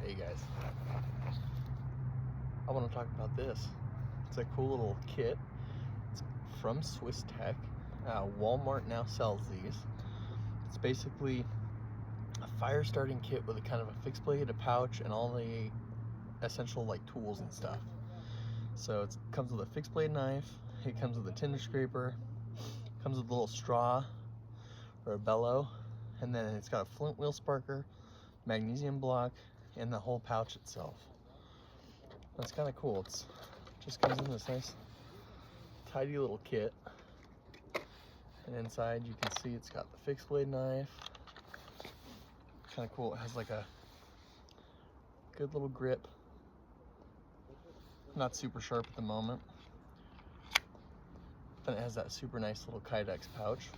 Hey guys, I want to talk about this. It's a cool little kit. It's from Swiss Tech. Walmart now sells these. It's basically a fire starting kit with a kind of a fixed blade, a pouch, and all the essential like tools and stuff. So it comes with a fixed blade knife. It comes with a tinder scraper. Comes with a little straw or a bellow, and then it's got a flint wheel sparker, magnesium block, and the whole pouch itself. That's kind of cool. It's just comes in this nice tidy little kit, and inside you can see it's got the fixed blade knife. Kind of cool. It has like a good little grip, not super sharp at the moment. Then it has that super nice little Kydex pouch.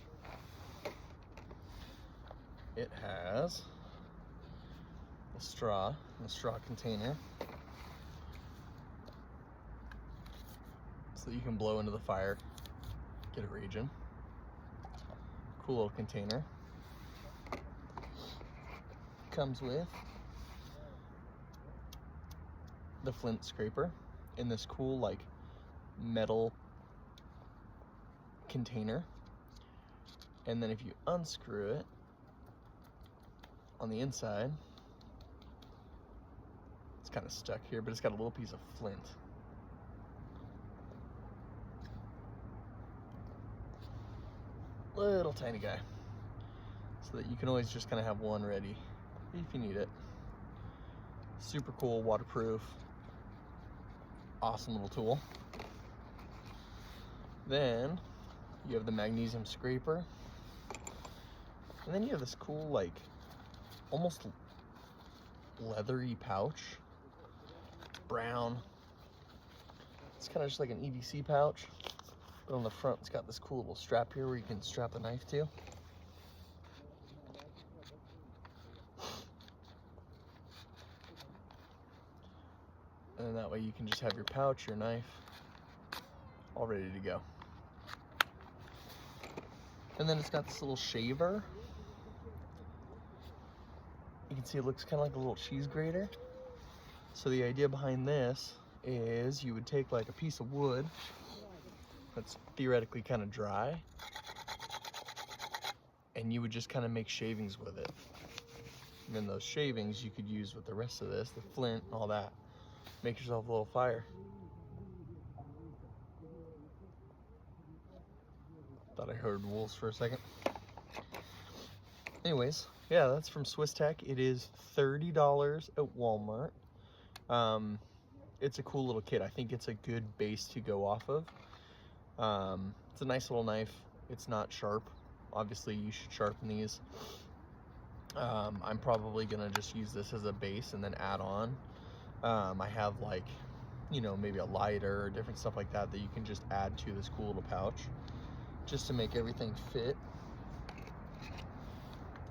It has a straw container, so that you can blow into the fire, get it raging. Cool little container. Comes with the flint scraper in this cool like metal container, and then if you unscrew it on the inside, it's kind of stuck here, but it's got a little piece of flint. Little tiny guy, so that you can always just kind of have one ready if you need it. Super cool, waterproof, awesome little tool. Then you have the magnesium scraper, and then you have this cool like almost leathery pouch. It's brown. It's kind of just like an EDC pouch, but on the front it's got this cool little strap here where you can strap the knife to. And that way you can just have your pouch, your knife, all ready to go. And then it's got this little shaver. You can see it looks kind of like a little cheese grater. So the idea behind this is you would take like a piece of wood that's theoretically kind of dry, and you would just kind of make shavings with it. And then those shavings you could use with the rest of this, the flint and all that. Make yourself a little fire. Thought I heard wolves for a second. Anyways, yeah, that's from Swiss Tech. It is $30 at Walmart. It's a cool little kit. I think it's a good base to go off of. It's a nice little knife. It's not sharp. Obviously, you should sharpen these. I'm probably gonna just use this as a base and then add on. I have like, you know, maybe a lighter or different stuff like that that you can just add to this cool little pouch, just to make everything fit.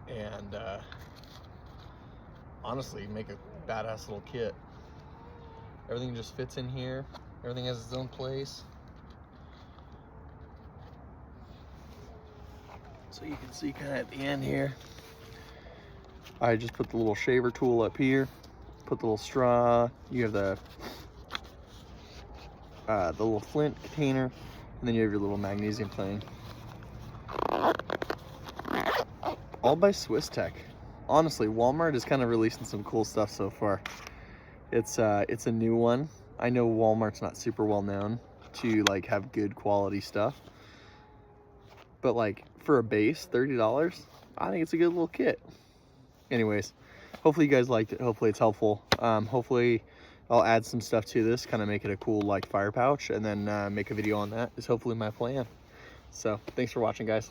And honestly, make a badass little kit. Everything just fits in here. Everything has its own place. So you can see kind of at the end here, I just put the little shaver tool up here, put the little straw. You have the little flint container, and then you have your little magnesium thing. All by Swiss Tech. Honestly, Walmart is kind of releasing some cool stuff so far. It's a new one. I know Walmart's not super well known to like have good quality stuff, but like for a base, $30, I think it's a good little kit. Anyways, hopefully you guys liked it. Hopefully it's helpful. Hopefully I'll add some stuff to this, kind of make it a cool like fire pouch, and then make a video on that is hopefully my plan. So thanks for watching, guys.